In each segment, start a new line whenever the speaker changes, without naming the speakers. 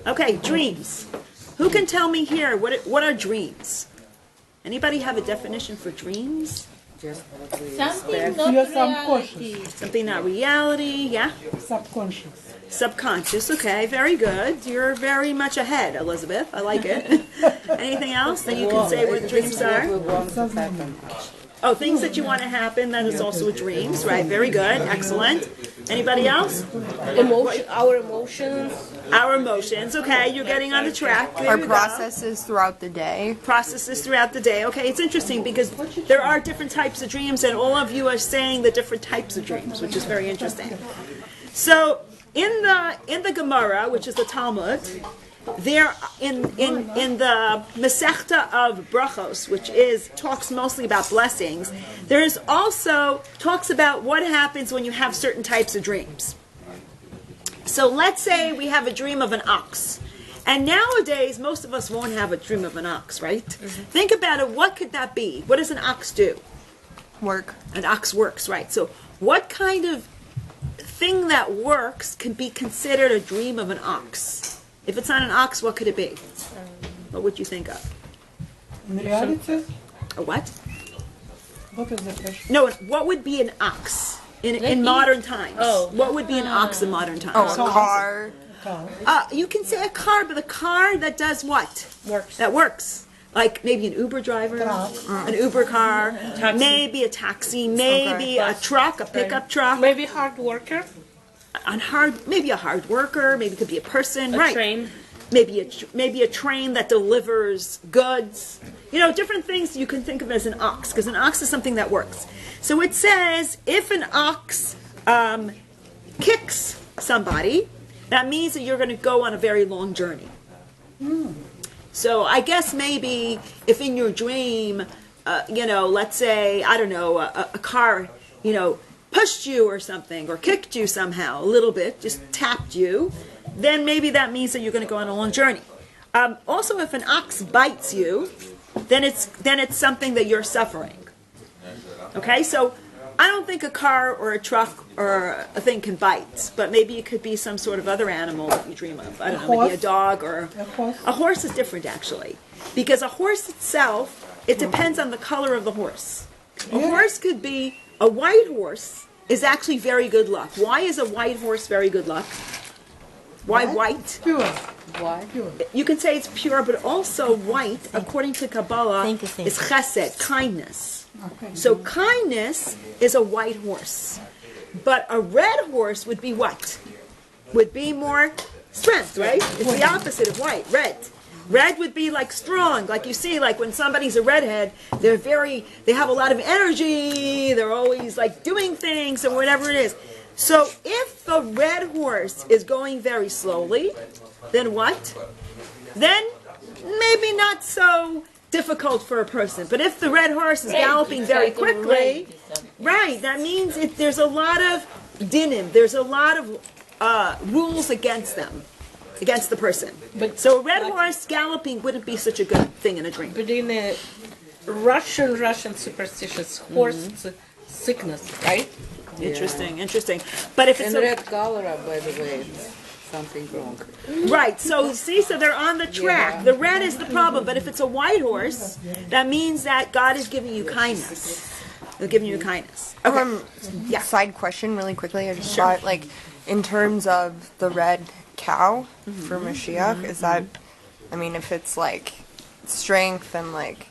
Okay, dreams. Who can tell me here what are dreams? Anybody have a definition for dreams?
Something not reality.
Something not reality, yeah?
Subconscious.
Subconscious, okay, very good. You're very much ahead, Elizabeth. I like it. Anything else that you can say what dreams are? Oh, things that you want to happen, that is also dreams, right? Very good, excellent. Anybody else?
Our emotions.
Our emotions, okay, you're getting on the track. There
Our
you go.
processes throughout the day.
Processes throughout the day. Okay, it's interesting because there are different types of dreams, and all of you are saying the different types of dreams, which is very interesting. So in the Gemara, which is the Talmud, there in the Masechta of Brachos, which talks mostly about blessings, there is also talks about what happens when you have certain types of dreams. So let's say we have a dream of an ox. And nowadays, most of us won't have a dream of an ox, right? Mm-hmm. Think about it. What could that be? What does an ox do?
Work.
An ox works, right? So what kind of thing that works can be considered a dream of an ox? If it's not an ox, what could it be? What would you think of?
In reality?
A what?
What is the question?
No, what would be an ox in modern times?
Oh.
What would be an ox in modern times?
Oh, a car.
You can say a car, but a car that does what?
Works.
That works. Like maybe an Uber driver, an Uber car, maybe a taxi, maybe a truck, a pickup truck.
Maybe hard worker.
Maybe a hard worker. Maybe it could be a person.
A
right.
train.
Maybe a train that delivers goods. You know, different things you can think of as an ox, because an ox is something that works. So it says if an ox kicks somebody, that means that you're going to go on a very long journey. So I guess maybe if in your dream, let's say, I don't know, a car, pushed you or something, or kicked you somehow a little bit, just tapped you, then maybe that means that you're going to go on a long journey. Also, if an ox bites you, then it's something that you're suffering. Okay, so I don't think a car or a truck or a thing can bite, but maybe it could be some sort of other animal that you dream of. I don't know, maybe a dog or a horse is different actually, because a horse itself, it depends on the color of the horse. A horse could be a white horse is actually very good luck. Why is a white horse very good luck? Why white?
Pure.
Why?
Pure.
You can say it's pure, but also white, according to Kabbalah, is chesed, kindness.
Okay.
So kindness is a white horse. But a red horse would be what? Would be more strength, right? It's the opposite of white, red. Red would be like strong, like you see, like when somebody's a redhead, they have a lot of energy, they're always like doing things or whatever it is. So if the red horse is going very slowly, then what? Then maybe not so difficult for a person. But if the red horse is galloping very quickly, right, that means there's a lot of dinim, there's a lot of rules against them, against the person. So a red horse galloping wouldn't be such a good thing in a dream.
But in a Russian superstitious horse sickness, right?
Interesting. But if it's
And red cholera, by the way, it's something wrong.
right, so see, so they're on the track.
Yeah.
The red is the problem, but if it's a white horse, that means that God is giving you kindness. They're giving you kindness. Okay. Yeah.
Side question really quickly. I just thought, like, in terms of the red cow for Mashiach, is that, I mean, if it's like strength and like...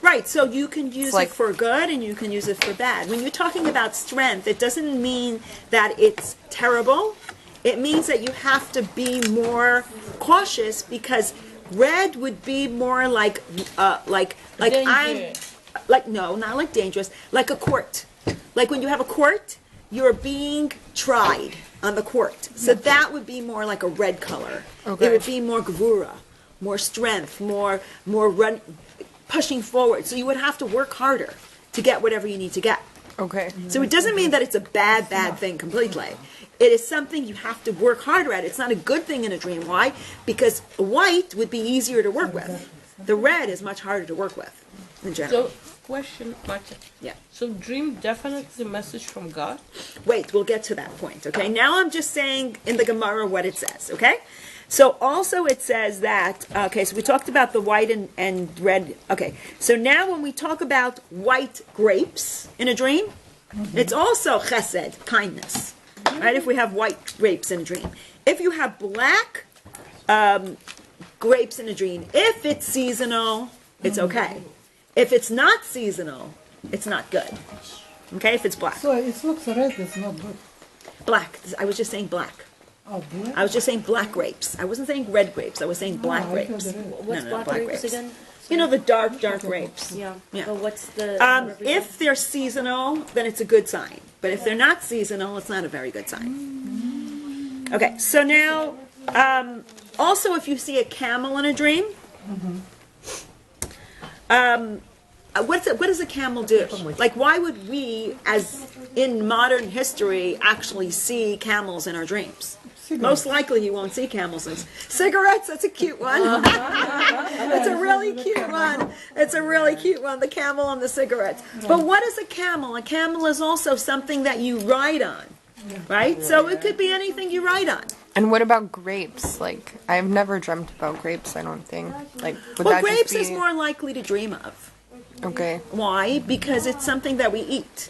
Right, so you can use
like-
it for good and you can use it for bad. When you're talking about strength, it doesn't mean that it's terrible. It means that you have to be more cautious, because red would be more like no, not like dangerous, like a court. Like when you have a court, you're being tried on the court. So that would be more like a red color.
Okay.
It would be more gevura, more strength, more run, pushing forward. So you would have to work harder to get whatever you need to get.
Okay.
So it doesn't mean that it's a bad thing completely. It is something you have to work harder at. It's not a good thing in a dream. Why? Because white would be easier to work with. The red is much harder to work with in general.
So, question, Marta.
Yeah.
So, dream definitely is a message from God?
Wait, we'll get to that point, okay? Now I'm just saying in the Gemara what it says, okay? So also it says that, okay, so we talked about the white and red. Okay, so now when we talk about white grapes in a dream, it's also chesed, kindness, right? If we have white grapes in a dream. If you have black grapes in a dream, if it's seasonal, it's okay. If it's not seasonal, it's not good. Okay, if it's black.
So it looks red, it's not good.
Black. I was just saying black.
Oh, black?
I was just saying black grapes. I wasn't saying red grapes. I was saying black
I thought
grapes.
the red.
What's black grapes again?
You know, the dark grapes.
Yeah.
Yeah.
But what's the?
If they're seasonal, then it's a good sign. But if they're not seasonal, it's not a very good sign. Okay, so now, also if you see a camel in a dream, what does a camel do? Like, why would we, as in modern history, actually see camels in our dreams? Most likely you won't see camels in cigarettes. That's a cute one. That's a really cute one. It's a really cute one, the camel and the cigarettes. But what is a camel? A camel is also something that you ride on, right? So it could be anything you ride on.
And what about grapes? Like, I've never dreamt about grapes, I don't think. Like, would
Well,
that
grapes
just be...
is more likely to dream of.
Okay.
Why? Because it's something that we eat.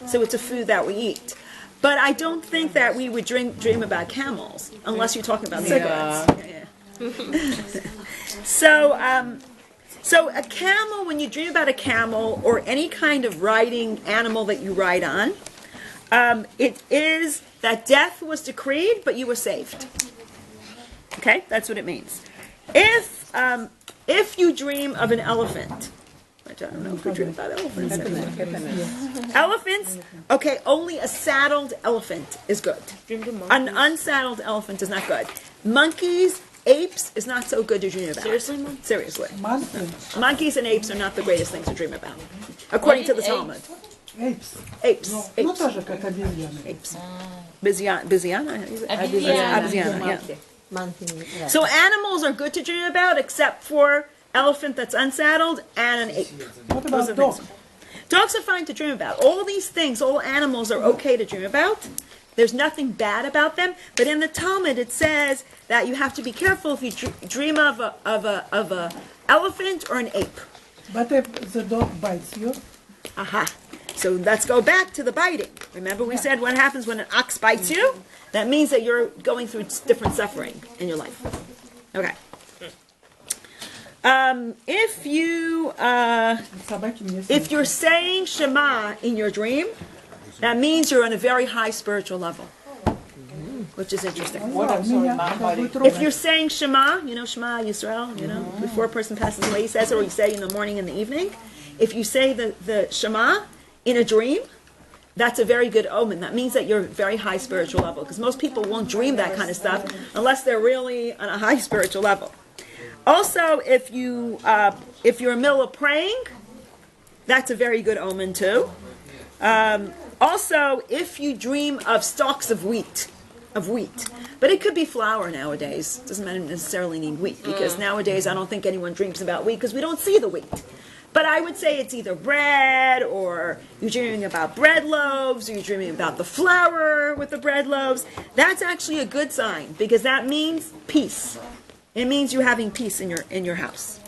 So it's a food that we eat. But I don't think that we would dream about camels, unless you're talking about cigarettes. Yeah. So a camel, when you dream about a camel or any kind of riding animal that you ride on, it is that death was decreed, but you were saved. Okay, that's what it means. If you dream of an elephant, I don't know if we dream about elephants. Elephants, okay, only a saddled elephant is good. An unsaddled elephant is not good. Monkeys, apes is not so good to dream about.
Seriously, Mom?
Seriously.
Monkeys,
Monkeys and apes are not the greatest things to dream about, according to the Talmud.
apes.
Apes.
Ну,
Apes.
тоже как обезьяны.
Apes. Biziana?
Обезьяна.
Yeah. So animals are good to dream about, except for elephant that's unsaddled and an ape.
What
Those
about
are
dogs?
things. Dogs are fine to dream about. All these things, all animals are okay to dream about. There's nothing bad about them. But in the Talmud, it says that you have to be careful if you dream of a elephant or an ape.
But if the dog bites you,
Aha. So let's go back to the biting. Remember we said what happens when an ox bites you? That means that you're going through different suffering in your life. Okay.
собаки мне
If you're saying Shema in your dream, that means you're on a very high spiritual level, which is interesting. If you're saying Shema, you know Shema Yisrael, you know, before a person passes away, he says it, or you say it in the morning and the evening. If you say the Shema in a dream, that's a very good omen. That means that you're very high spiritual level, because most people won't dream that kind of stuff unless they're really on a high spiritual level. Also, if you're in the middle of praying, that's a very good omen too. Also, if you dream of stalks of wheat, but it could be flour nowadays. It doesn't necessarily need wheat, because nowadays I don't think anyone dreams about wheat because we don't see the wheat. But I would say it's either bread, or you're dreaming about bread loaves, or you're dreaming about the flour with the bread loaves. That's actually a good sign, because that means peace. It means you're having peace in your house.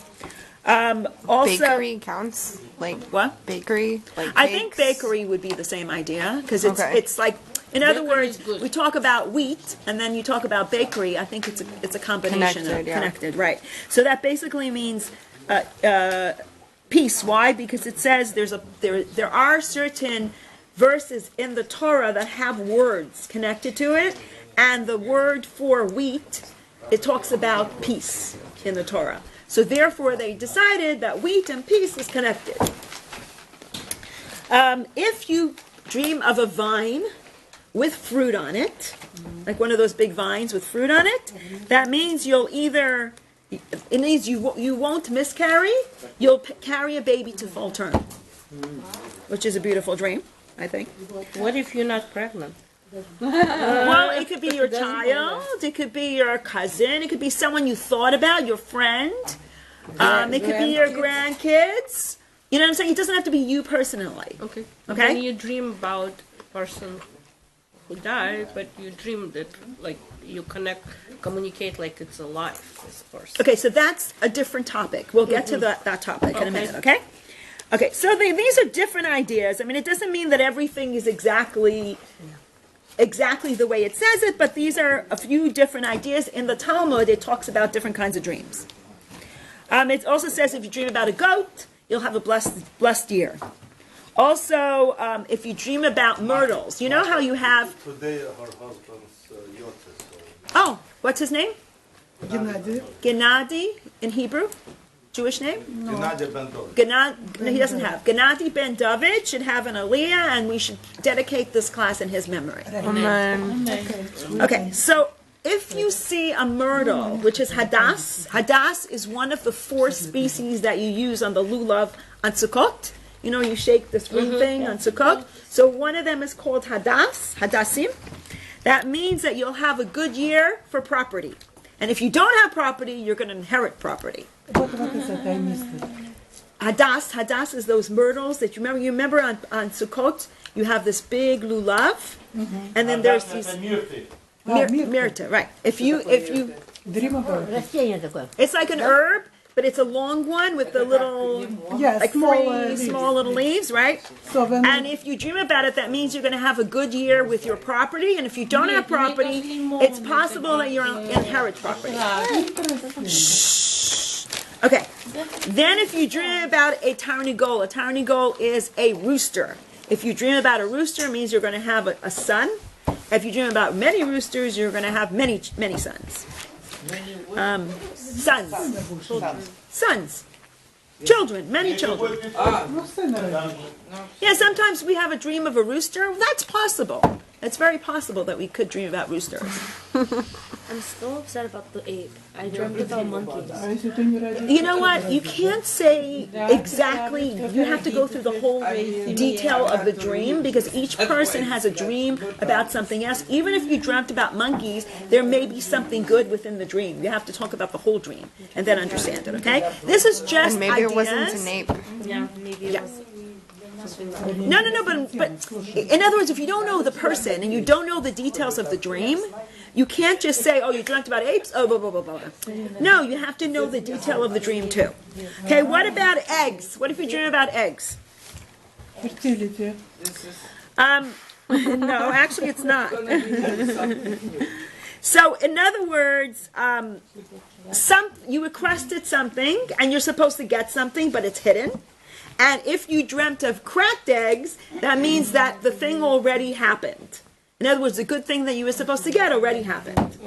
Also,
Bakery counts? Like,
what?
bakery? Like
I think
cakes?
bakery would be the same idea, because
Okay.
it's like, in other
Bakery
words,
is good.
we talk about wheat and then you talk about bakery. I think it's a combination
Connected,
of
yeah.
connected, right? So that basically means peace. Why? Because it says there are certain verses in the Torah that have words connected to it, and the word for wheat, it talks about peace in the Torah. So therefore, they decided that wheat and peace is connected. If you dream of a vine with fruit on it, like one of those big vines with fruit on it, that means it means you won't miscarry, you'll carry a baby to full term, which is a beautiful dream, I think.
What if you're not pregnant?
Well, it could be your child, it could be your cousin, it could be someone you thought about, your friend, it could be your grandkids. You know what I'm saying? It doesn't have to be you personally.
Okay.
Okay.
When you dream about person who died, but you dream that, like, you connect communicate like it's alive, of course.
Okay, so that's a different topic. We'll get to that topic in a minute, okay? Okay, so these are different ideas. I mean, it doesn't mean that everything is exactly the way it says it, but these are a few different ideas. In the Talmud, it talks about different kinds of dreams. It also says if you dream about a goat, you'll have a blessed year. Also, if you dream about myrtles, you know how you have...
Today her husband's Yotzes.
Oh, what's his name?
Gennady.
Gennady in Hebrew? Jewish name?
Gennady Ben David.
No, he doesn't have. Gennady ben David should have an aliyah, and we should dedicate this class in his memory.
Amen.
Okay, so if you see a myrtle, which is hadas is one of the 4 species that you use on the lulav on Sukkot. You know, you shake this ring thing on Sukkot. So one of them is called hadasim. That means that you'll have a good year for property. And if you don't have property, you're going to inherit property.
What is that? I missed it.
Hadas is those myrtles that you remember on Sukkot, you have this big lulav, and then there's these myrta, right? If you
Dream about it.
it's like an herb, but it's a long one with the little
Yes,
like small little leaves, right?
So when
And if you dream about it, that means you're going to have a good year with your property. And if you don't have property, it's possible that you'll inherit property. Okay. Then if you dream about a tarnigol is a rooster. If you dream about a rooster, it means you're going to have a son. If you dream about many roosters, you're going to have many sons. Sons. Children, many children. Yeah, sometimes we have a dream of a rooster. That's possible. It's very possible that we could dream about roosters.
I'm still upset about the ape. I dreamt about monkeys.
You know what? You can't say exactly. You have to go through the whole detail of the dream because each person has a dream about something else. Even if you dreamt about monkeys, there may be something good within the dream. You have to talk about the whole dream and then understand it, okay? This is just
And maybe
ideas.
it wasn't an ape.
Yeah, maybe it
Yeah.
was.
No, but in other words, if you don't know the person and you don't know the details of the dream, you can't just say, oh, you dreamt about apes, oh, blah, blah, blah, blah. No, you have to know the detail of the dream too. Okay, what about eggs? What if you dream about eggs?
fertility.
No, actually it's not. So, in other words, you requested something and you're supposed to get something, but it's hidden. And if you dreamt of cracked eggs, that means that the thing already happened. In other words, the good thing that you were supposed to get already happened.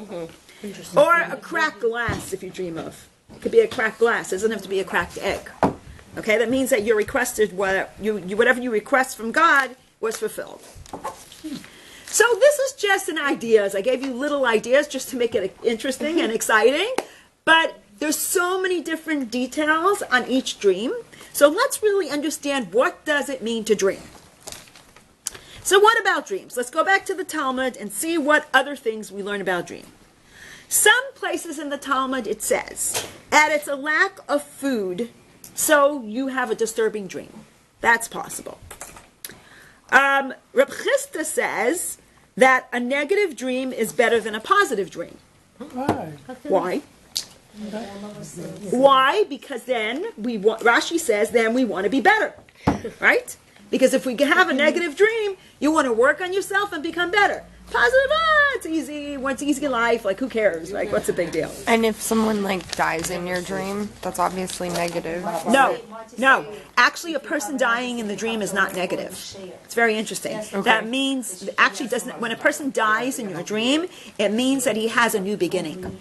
Or a cracked glass, if you dream of. It could be a cracked glass. It doesn't have to be a cracked egg. Okay, that means that you requested whatever you request from God was fulfilled. So this is just an ideas. I gave you little ideas just to make it interesting and exciting. But there's so many different details on each dream. So let's really understand what does it mean to dream. So what about dreams? Let's go back to the Talmud and see what other things we learn about dream. Some places in the Talmud it says that it's a lack of food, so you have a disturbing dream. That's possible. Reb Chisda says that a negative dream is better than a positive dream.
Why?
Why? Why? Because then Rashi says then we want to be better, right? Because if we have a negative dream, you want to work on yourself and become better. Positive, it's easy. What's easy life? Like who cares? Like what's the big deal?
And if someone like dies in your dream, that's obviously negative.
No. Actually, a person dying in the dream is not negative. It's very interesting. That means actually doesn't. When a person dies in your dream, it means that he has a new beginning.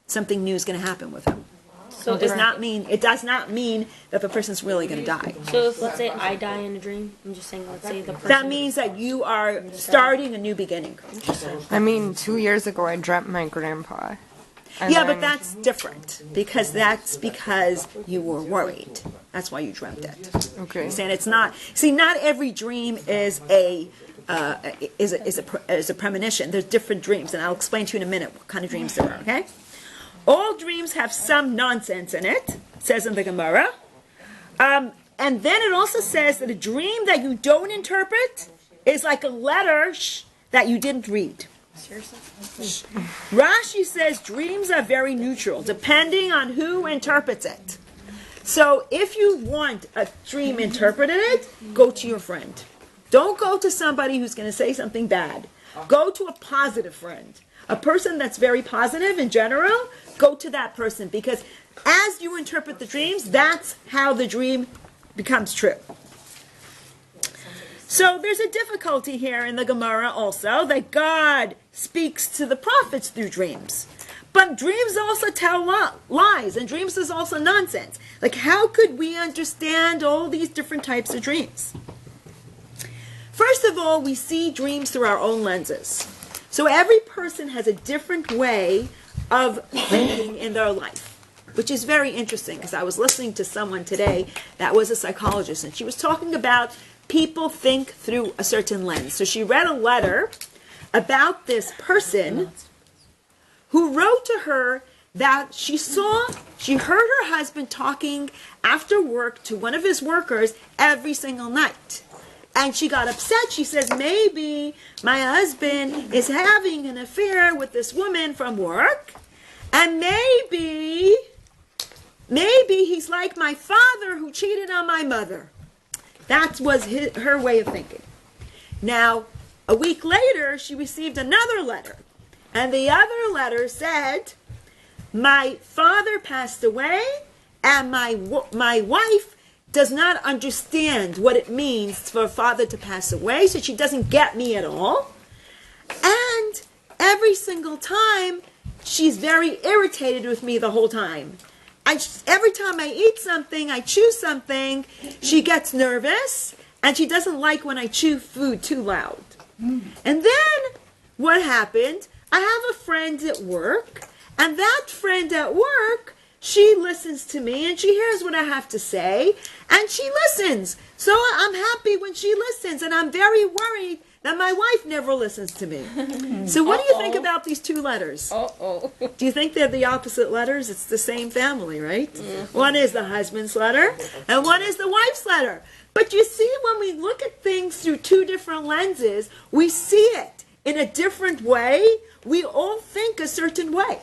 Something new is going to happen with him. So it does not mean that the person's really going to die.
So if, let's say, I die in a dream, I'm just saying, let's say the person...
That means that you are starting a new beginning.
I mean, 2 years ago I dreamt my grandpa. And
Yeah,
then-
but that's different because you were worried. That's why you dreamt it.
Okay.
And it's not. See, not every dream is a premonition. There's different dreams, and I'll explain to you in a minute what kind of dreams there are. Okay. All dreams have some nonsense in it, says in the Gemara. And then it also says that a dream that you don't interpret is like a letter that you didn't read. Rashi says dreams are very neutral, depending on who interprets it. So if you want a dream interpreted, go to your friend. Don't go to somebody who's going to say something bad. Go to a positive friend. A person that's very positive in general, go to that person, because as you interpret the dreams, that's how the dream becomes true. So there's a difficulty here in the Gemara also, that God speaks to the prophets through dreams. But dreams also tell lies, and dreams is also nonsense. Like, how could we understand all these different types of dreams? First of all, we see dreams through our own lenses. So every person has a different way of thinking in their life, which is very interesting, because I was listening to someone today that was a psychologist, and she was talking about people think through a certain lens. So she read a letter about this person who wrote to her that she heard her husband talking after work to one of his workers every single night. And she got upset. She says, maybe my husband is having an affair with this woman from work, and maybe he's like my father who cheated on my mother. That was her way of thinking. Now, a week later, she received another letter. And the other letter said, my father passed away, and my wife does not understand what it means for a father to pass away, so she doesn't get me at all. And every single time, she's very irritated with me the whole time. Every time I eat something, I chew something, she gets nervous, and she doesn't like when I chew food too loud. And then, what happened? I have a friend at work, and that friend at work, she listens to me, and she hears what I have to say, and she listens. So I'm happy when she listens, and I'm very worried that my wife never listens to me. So what do you think about these two letters? Do you think they're the opposite letters? It's the same family, right? Mm-hmm. One is the husband's letter, and one is the wife's letter. But you see, when we look at things through two different lenses, we see it in a different way. We all think a certain way.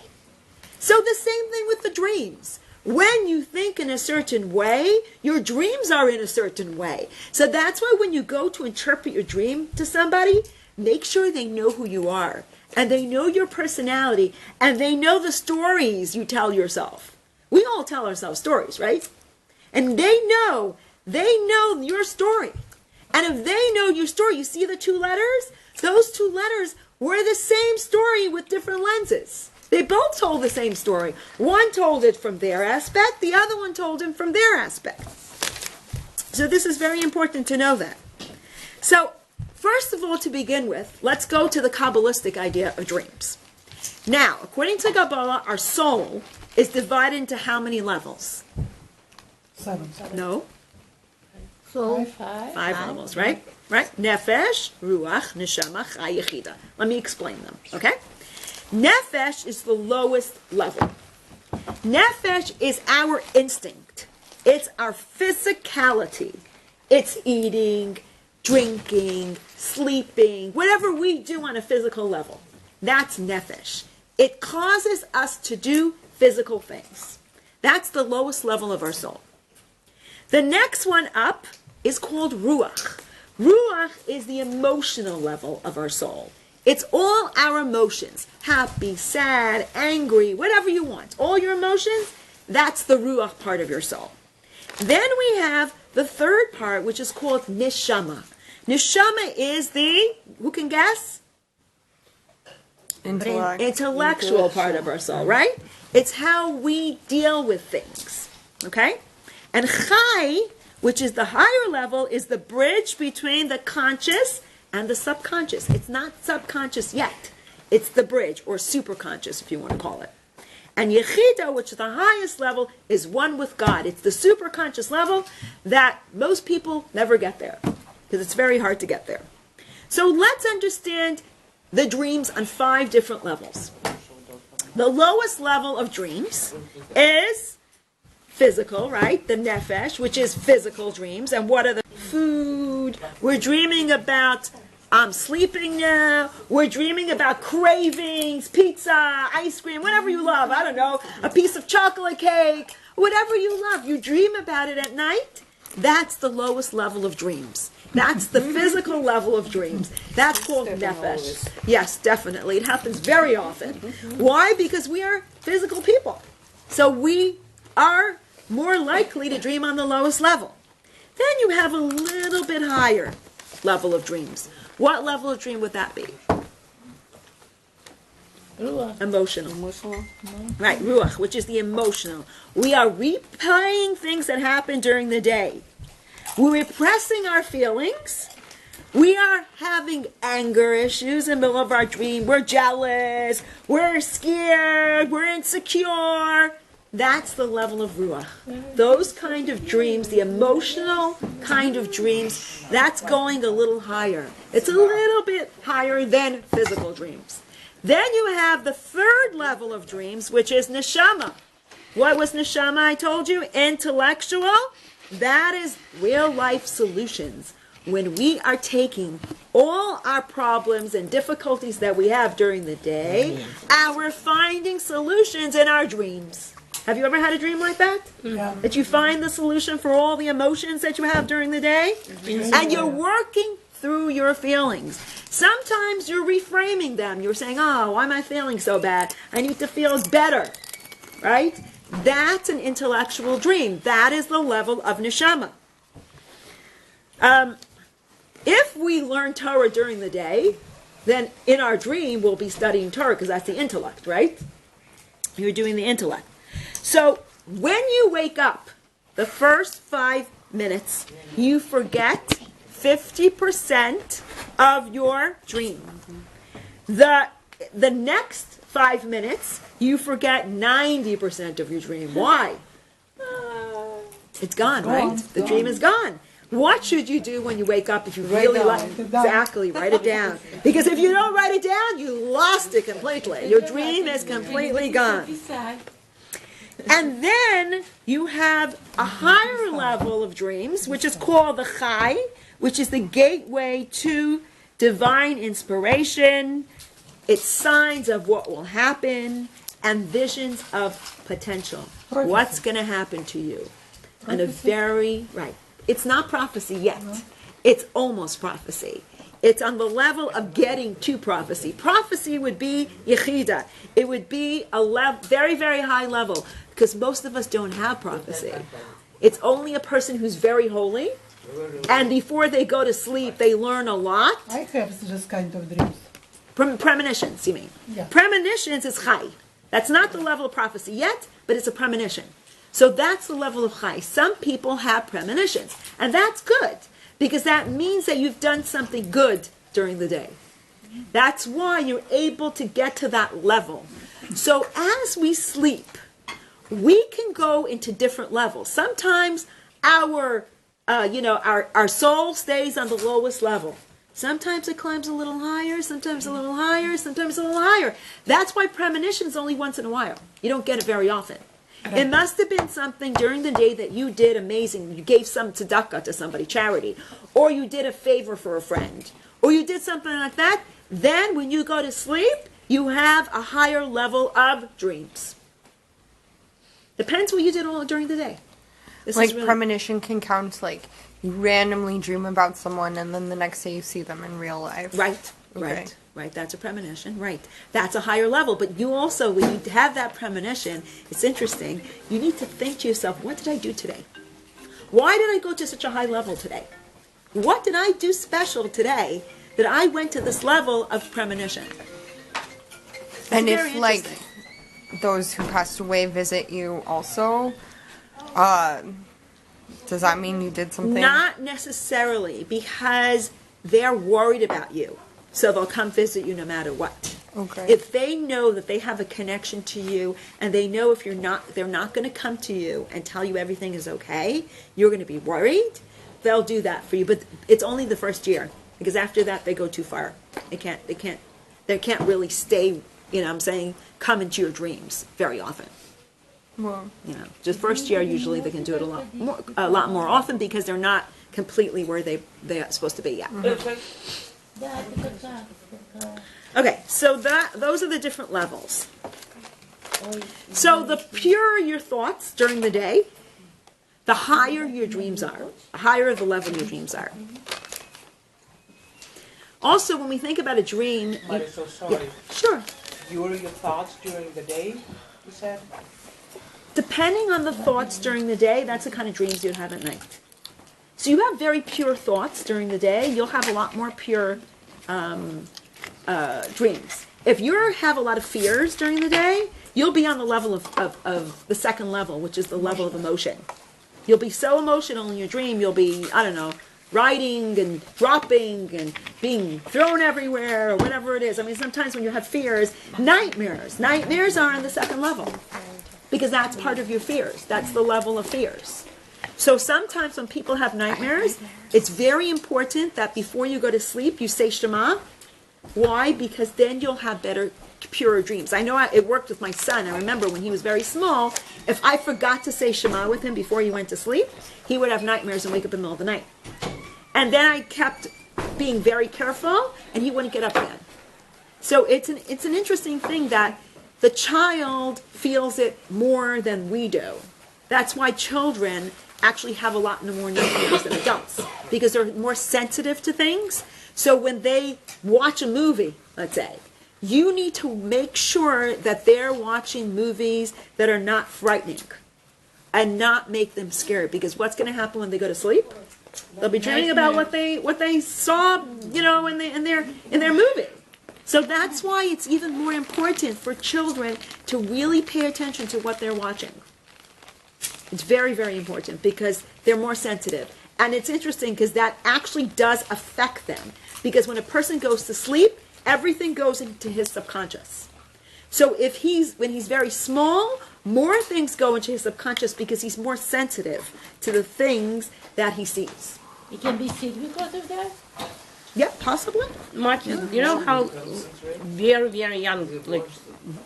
So the same thing with the dreams. When you think in a certain way, your dreams are in a certain way. So that's why when you go to interpret your dream to somebody, make sure they know who you are, and they know your personality, and they know the stories you tell yourself. We all tell ourselves stories, right? And they know your story. And if they know your story, you see the two letters? Those two letters were the same story with different lenses. They both told the same story. One told it from their aspect, the other one told him from their aspect. So this is very important to know that. So, first of all, to begin with, let's go to the Kabbalistic idea of dreams. Now, according to Kabbalah, our soul is divided into how many levels?
7.
No?
So,
5 levels, right? Right? Nefesh, Ruach, Neshama, Chai, Yechida. Let me explain them, okay? Nefesh is the lowest level. Nefesh is our instinct. It's our physicality. It's eating, drinking, sleeping, whatever we do on a physical level. That's nefesh. It causes us to do physical things. That's the lowest level of our soul. The next one up is called ruach. Ruach is the emotional level of our soul. It's all our emotions. Happy, sad, angry, whatever you want. All your emotions, that's the ruach part of your soul. Then we have the third part, which is called neshama. Neshama is the, who can guess? Intellectual part of our soul, right? It's how we deal with things. Okay? And chai, which is the higher level, is the bridge between the conscious and the subconscious. It's not subconscious yet. It's the bridge, or superconscious, if you want to call it. And Yechida, which is the highest level, is one with God. It's the superconscious level that most people never get there, because it's very hard to get there. So let's understand the dreams on 5 different levels. The lowest level of dreams is physical, right? The nefesh, which is physical dreams. And what are the food? We're dreaming about I'm sleeping now. We're dreaming about cravings, pizza, ice cream, whatever you love. I don't know, a piece of chocolate cake, whatever you love. You dream about it at night. That's the lowest level of dreams. That's the physical level of dreams. That's called nefesh. Yes, definitely. It happens very often. Why? Because we are physical people. So we are more likely to dream on the lowest level. Then you have a little bit higher level of dreams. What level of dream would that be?
Ruach.
Emotional.
Emotional?
Right, ruach, which is the emotional. We are replaying things that happened during the day. We're repressing our feelings. We are having anger issues in the middle of our dream. We're jealous. We're scared. We're insecure. That's the level of ruach. Those kind of dreams, the emotional kind of dreams, that's going a little higher. It's a little bit higher than physical dreams. Then you have the third level of dreams, which is neshama. What was neshama, I told you? Intellectual. That is real life solutions. When we are taking all our problems and difficulties that we have during the day, and we're finding solutions in our dreams. Have you ever had a dream like that?
Yeah.
That you find the solution for all the emotions that you have during the day? And you're working through your feelings. Sometimes you're reframing them. You're saying, oh, why am I feeling so bad? I need to feel better. Right? That's an intellectual dream. That is the level of neshama. If we learn Torah during the day, then in our dream we'll be studying Torah because that's the intellect, right? You're doing the intellect. So when you wake up, the first 5 minutes, you forget 50% of your dream. The next 5 minutes, you forget 90% of your dream. Why? It's gone, right? The dream is gone. What should you do when you wake up if you really like exactly write it down? Because if you don't write it down, you lost it completely. Your dream is completely gone. And then you have a higher level of dreams, which is called the chai, which is the gateway to divine inspiration. It's signs of what will happen and visions of potential. What's going to happen to you? And a very, right. It's not prophecy yet. It's almost prophecy. It's on the level of getting to prophecy. Prophecy would be yechida. It would be a very, very high level because most of us don't have prophecy. It's only a person who's very holy, and before they go to sleep, they learn a lot.
I have this kind of dreams.
Premonitions, you mean?
Yeah.
Premonitions is chai. That's not the level of prophecy yet, but it's a premonition. So that's the level of chai. Some people have premonitions, and that's good, because that means that you've done something good during the day. That's why you're able to get to that level. So as we sleep, we can go into different levels. Sometimes our soul stays on the lowest level. Sometimes it climbs a little higher, sometimes a little higher, sometimes a little higher. That's why premonition is only once in a while. You don't get it very often. It must have been something during the day that you did amazing. You gave some tzedakah to somebody, charity, or you did a favor for a friend, or you did something like that. Then when you go to sleep, you have a higher level of dreams. Depends what you did all during the day. This
Like
is really,
premonition can count like you randomly dream about someone and then the next day you see them in real life.
right,
Okay.
right. That's a premonition, right. That's a higher level. But you also, when you have that premonition, it's interesting. You need to think to yourself, what did I do today? Why did I go to such a high level today? What did I do special today that I went to this level of premonition? It's
And
very
if like
interesting.
those who passed away visit you also, does that mean you did something?
Not necessarily, because they're worried about you. So they'll come visit you no matter what.
Okay.
If they know that they have a connection to you, and they know if they're not going to come to you and tell you everything is okay, you're going to be worried, they'll do that for you. But it's only the first year, because after that they go too far. They can't really stay, come into your dreams very often.
Well,
Just first year, usually they can do it a lot more often because they're not completely where they're supposed to be yet. Okay, so those are the different levels. So the purer your thoughts during the day, the higher your dreams are, the higher the level your dreams are. Also, when we think about a dream,
Mother, so sorry.
sure,
Your thoughts during the day, you said?
depending on the thoughts during the day, that's the kind of dreams you'd have at night. So you have very pure thoughts during the day, you'll have a lot more pure dreams. If you have a lot of fears during the day, you'll be on the level of the second level, which is the level of emotion. You'll be so emotional in your dream, you'll be, I don't know, riding and dropping and being thrown everywhere or whatever it is. I mean, sometimes when you have fears, nightmares are on the second level because that's part of your fears. That's the level of fears. So sometimes when people have nightmares, it's very important that before you go to sleep, you say Shema. Why? Because then you'll have better, purer dreams. I know it worked with my son. I remember when he was very small, if I forgot to say Shema with him before he went to sleep, he would have nightmares and wake up in the middle of the night. And then I kept being very careful, and he wouldn't get up again. So it's an interesting thing that the child feels it more than we do. That's why children actually have a lot more nightmares than adults, because they're more sensitive to things. So when they watch a movie, let's say, you need to make sure that they're watching movies that are not frightening and not make them scared, because what's going to happen when they go to sleep? They'll be dreaming about what they saw, you know, in their movie. So that's why it's even more important for children to really pay attention to what they're watching. It's very, very important because they're more sensitive. And it's interesting because that actually does affect them. Because when a person goes to sleep, everything goes into his subconscious. So when he's very small, more things go into his subconscious because he's more sensitive to the things that he sees.
You can be sick because of that?
Yeah, possibly.
Martin, you know how very, very young, like,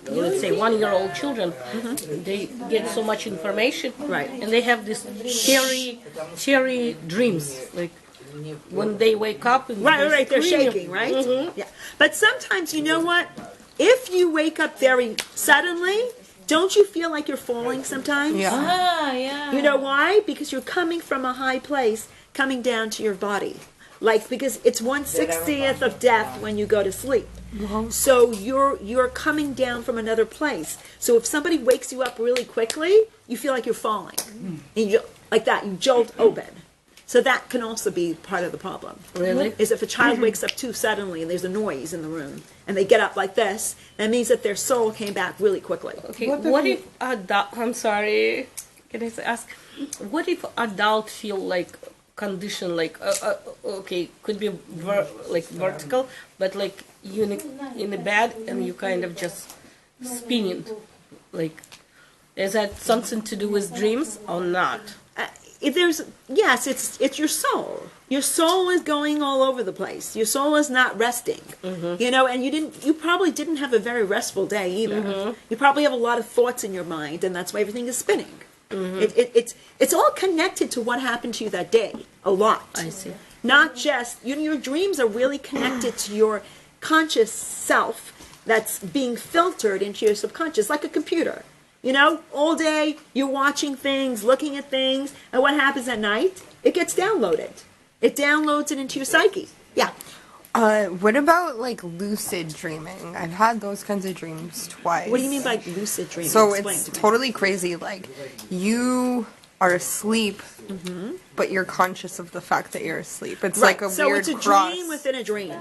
let's say 1-year-old children, they get so much information,
Right.
and they have these scary dreams, like when they wake up and
Right, they're
scream.
shaking, right? Yeah. But sometimes, you know what? If you wake up very suddenly, don't you feel like you're falling sometimes?
Yeah.
Ah, yeah.
You know why? Because you're coming from a high place, coming down to your body. Like, because it's 1/60th of death when you go to sleep. So you're coming down from another place. So if somebody wakes you up really quickly, you feel like you're falling. And you, like that, you jolt open. So that can also be part of the problem.
Really?
Is if a child wakes up too suddenly and there's a noise in the room and they get up like this, that means that their soul came back really quickly.
Okay, what if I'm sorry, can I ask, what if adults feel like condition, like, okay, could be like vertical, but like you in the bed and you kind of just spinning, like, is that something to do with dreams or not?
Yes, it's your soul. Your soul is going all over the place. Your soul is not resting. You know, and you probably didn't have a very restful day either. You probably have a lot of thoughts in your mind, and that's why everything is spinning. It's all connected to what happened to you that day. A lot.
I see.
Not just your dreams are really connected to your conscious self that's being filtered into your subconscious, like a computer. You know, all day you're watching things, looking at things, and what happens at night? It gets downloaded. It downloads it into your psyche. Yeah.
What about like lucid dreaming? I've had those kinds of dreams twice.
What do you mean by lucid dreaming?
So
Explain
it's
to me.
totally crazy. Like you are asleep, but you're conscious of the fact that you're asleep. It's like a
so
weird
it's a
cross.
dream within a dream,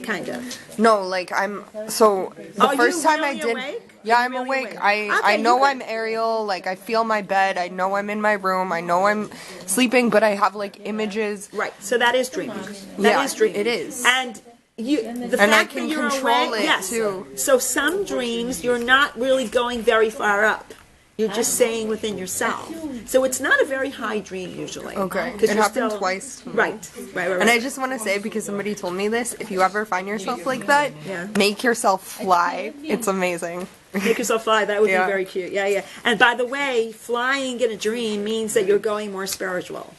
kind of.
No, like I'm. So the
Are
first
you
time I
really
did.
awake?
Yeah,
Are
I'm
you really
awake.
awake?
I
Okay,
know
you
I'm Ariel. Like I feel my bed. I know I'm in my room. I know I'm sleeping, but I have like images.
Right. So that is dreaming. That is
Yeah,
dreaming.
it is.
And the
And
fact
I can
that you're
control
awake,
it,
yes.
too.
So some dreams you're not really going very far up. You're just staying within yourself. So it's not a very high dream usually.
Okay.
'Cause
It
you're
happened
still-
twice to me.
Right.
And I just want to say, because somebody told me this, if you ever find yourself like that,
Yeah.
make yourself fly. It's amazing.
Make yourself fly. That would
Yeah.
be very cute. Yeah, yeah. And by the way, flying in a dream means that you're going more spiritual.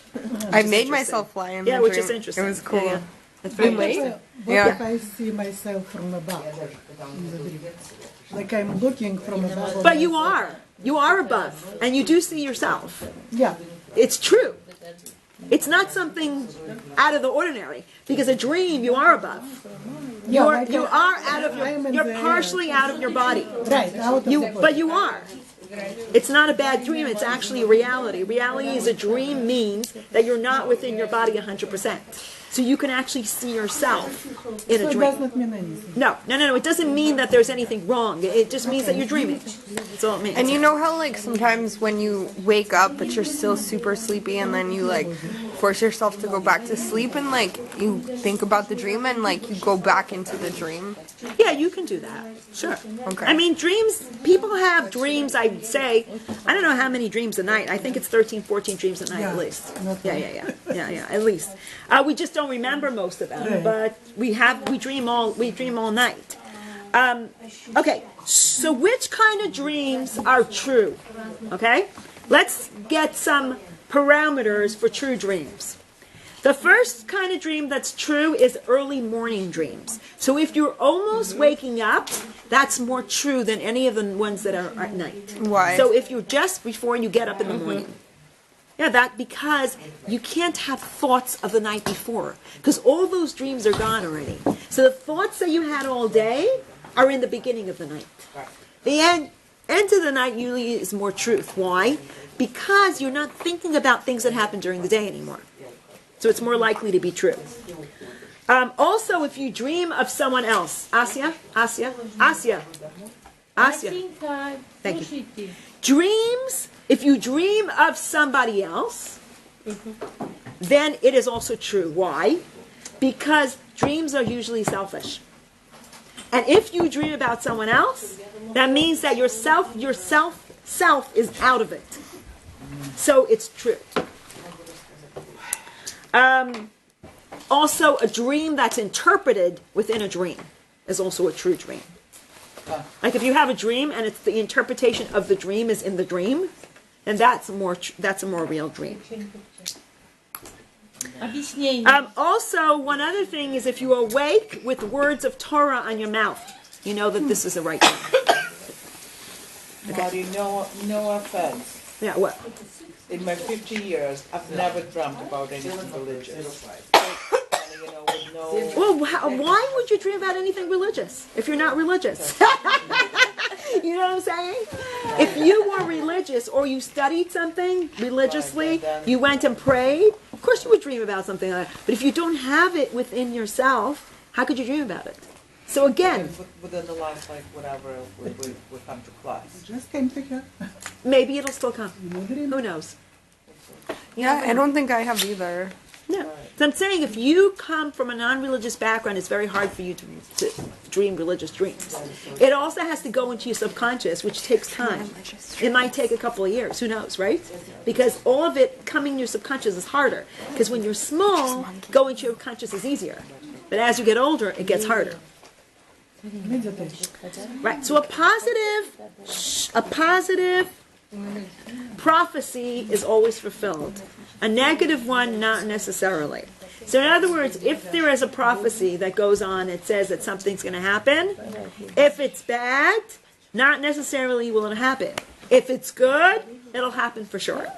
I made myself fly in
Yeah,
my
which
dream.
is interesting.
It was cool.
Yeah, yeah. That's very
Wait.
interesting.
What
Yeah.
if I see myself from above in the dream? Like I'm looking from above. on
But you
myself.
are. You are above, and you do see yourself.
Yeah.
It's true. It's not something out of the ordinary, because a dream, you are above.
Yeah,
You're,
like
you are out of
I am
your,
in
you're
the
partially out of your body.
Right, out of the body.
But you are. It's not a bad dream, it's actually a reality. Reality is a dream means that you're not within your body 100%. So you can actually see yourself in
So
a
it
dream.
does not mean anything.
No. It doesn't mean that there's anything wrong. It just means that you're dreaming. That's all it means.
And you know how like sometimes when you wake up but you're still super sleepy and then you like force yourself to go back to sleep and like you think about the dream and like you go back into the dream?
Yeah, you can do that. Sure.
Okay.
I mean, dreams, people have dreams, I'd say, I don't know how many dreams a night. I think it's 13, 14 dreams a night at least. Yeah, at least. We just don't remember most of them, but we dream all night. Okay, so which kind of dreams are true? Okay? Let's get some parameters for true dreams. The first kind of dream that's true is early morning dreams. So if you're almost waking up, that's more true than any of the ones that are at night.
Why?
So if you're just before you get up in the morning. Yeah, that because you can't have thoughts of the night before, because all those dreams are gone already. So the thoughts that you had all day are in the beginning of the night. The end of the night usually is more truth. Why? Because you're not thinking about things that happened during the day anymore. So it's more likely to be true. Also, if you dream of someone else, Asya. Thank you. Dreams, if you dream of somebody else, then it is also true. Why? Because dreams are usually selfish. And if you dream about someone else, that means that your self is out of it. So it's true. Also, a dream that's interpreted within a dream is also a true dream. Like if you have a dream and it's the interpretation of the dream is in the dream, then that's a more real dream. Also, one other thing is if you awake with words of Torah on your mouth, you know that this is the right dream.
Marty, no offense.
Yeah, what?
In my 50 years, I've never dreamt about anything religious. You know, with no...
Well, why would you dream about anything religious if you're not religious? You know what I'm saying? If you were religious or you studied something religiously, you went and prayed, of course you would dream about something like that. But if you don't have it within yourself, how could you dream about it? So again,
Within the last, like, whatever, we come to class.
Just came to here.
maybe it'll still come. Who knows?
Yeah, I don't think I have either.
No. So I'm saying if you come from a non-religious background, it's very hard for you to dream religious dreams. It also has to go into your subconscious, which takes time. It might take a couple of years. Who knows, right? Because all of it coming to your subconscious is harder. Because when you're small, going to your conscious is easier. But as you get older, it gets harder. Right. So a positive prophecy is always fulfilled. A negative one, not necessarily. So in other words, if there is a prophecy that goes on, it says that something's going to happen. If it's bad, not necessarily will it happen. If it's good, it'll happen for sure.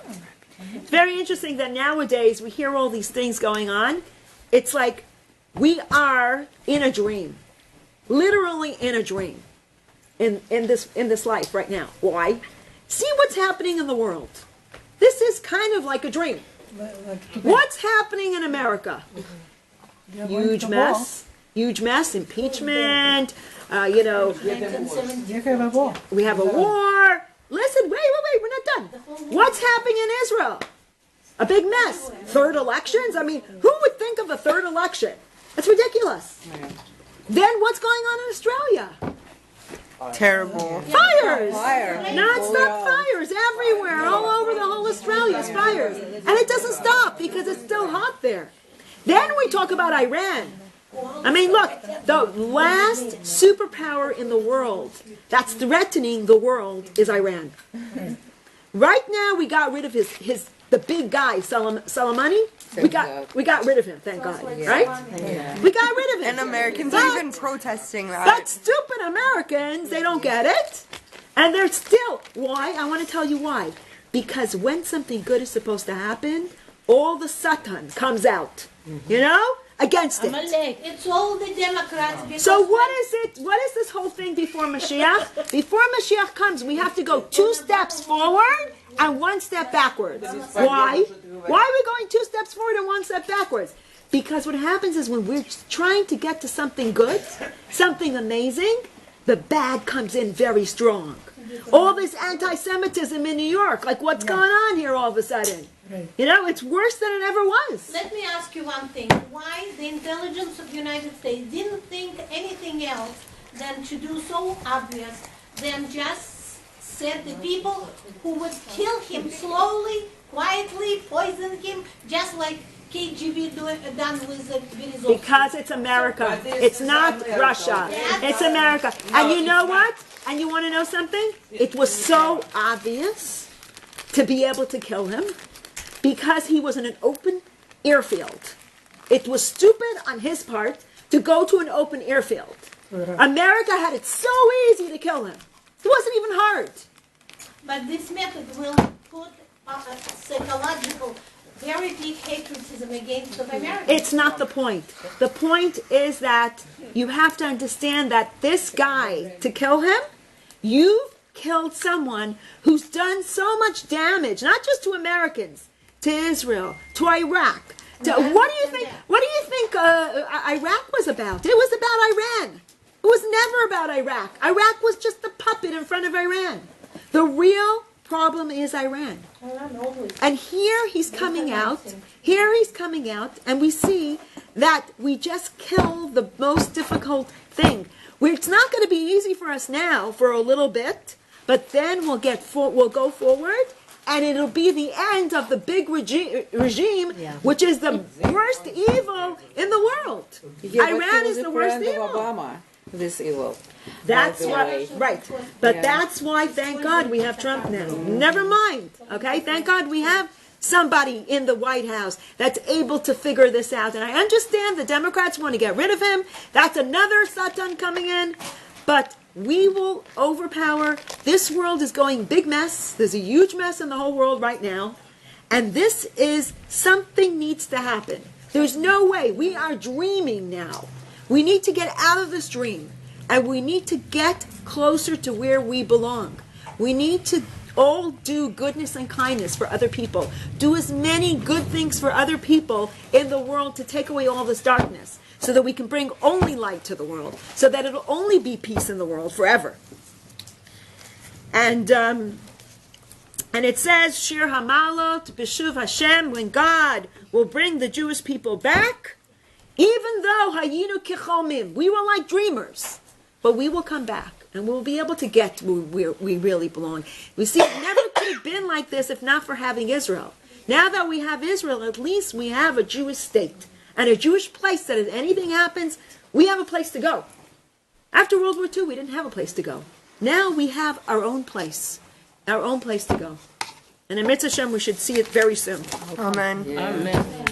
It's very interesting that nowadays we hear all these things going on. It's like we are in a dream. Literally in a dream. In this life right now. Why? See what's happening in the world. This is kind of like a dream. What's happening in America? Huge mess. Huge mess. Impeachment.
You have a war.
We have a war. Listen, wait, we're not done. What's happening in Israel? A big mess. Third elections? I mean, who would think of a third election? That's ridiculous. Then what's going on in Australia?
Terrible.
Fires! Non-stop fires everywhere, all over the whole Australia is fires. And it doesn't stop because it's still hot there. Then we talk about Iran. I mean, look, the last superpower in the world that's threatening the world is Iran. Right now we got rid of the the big guy, Soleimani, we got rid of him, thank God, right?
Yeah.
We got rid of him.
And Americans
But-
are even protesting that.
But stupid Americans, they don't get it. And they're still, why? I want to tell you why. Because when something good is supposed to happen, all the Satan comes out, you know, against it.
It's all the Democrats.
So what is it? What is this whole thing before Mashiach? Before Mashiach comes, we have to go 2 steps forward and 1 step backwards. Why? Why are we going 2 steps forward and 1 step backwards? Because what happens is when we're trying to get to something good, something amazing, the bad comes in very strong. All this anti-Semitism in New York, like what's going on here all of a sudden? You know, it's worse than it ever was.
Let me ask you one thing. Why the intelligence of the United States didn't think anything else than to do so obvious than just set the people who would kill him slowly, quietly, poison him, just like KGB done with Berezovsky?
Because it's America. It's not Russia. It's America. And you know what? And you want to know something? It was so obvious to be able to kill him because he was in an open airfield. It was stupid on his part to go to an open airfield. America had it so easy to kill him. It wasn't even hard.
But this method will put a psychological, very big hatredism against of America.
It's not the point. The point is that you have to understand that this guy, to kill him, you've killed someone who's done so much damage, not just to Americans, to Israel, to Iraq. What do you think? What do you think Iraq was about? It was about Iran. It was never about Iraq. Iraq was just a puppet in front of Iran. The real problem is Iran. And here he's coming out. Here he's coming out, and we see that we just kill the most difficult thing. It's not going to be easy for us now for a little bit, but then we'll go forward. And it'll be the end of the big regime, which is the worst evil in the world. Iran is the worst evil.
Obama, this evil.
That's right. But that's why, thank God, we have Trump now. Never mind. Okay, thank God we have somebody in the White House that's able to figure this out. And I understand the Democrats want to get rid of him. That's another Satan coming in. But we will overpower. This world is going big mess. There's a huge mess in the whole world right now. And this is something needs to happen. There's no way. We are dreaming now. We need to get out of this dream. And we need to get closer to where we belong. We need to all do goodness and kindness for other people. Do as many good things for other people in the world to take away all this darkness, so that we can bring only light to the world, so that it'll only be peace in the world forever. And it says, Shir Hamalot B'Shuv Hashem, when God will bring the Jewish people back, even though Hayinu Kichomim, we were like dreamers, but we will come back. And we'll be able to get where we really belong. We see, it never could have been like this if not for having Israel. Now that we have Israel, at least we have a Jewish state and a Jewish place that if anything happens, we have a place to go. After World War II, we didn't have a place to go. Now we have our own place to go. And in Mitzvah Hashem, we should see it very soon.
Amen.
Yeah.
Amen.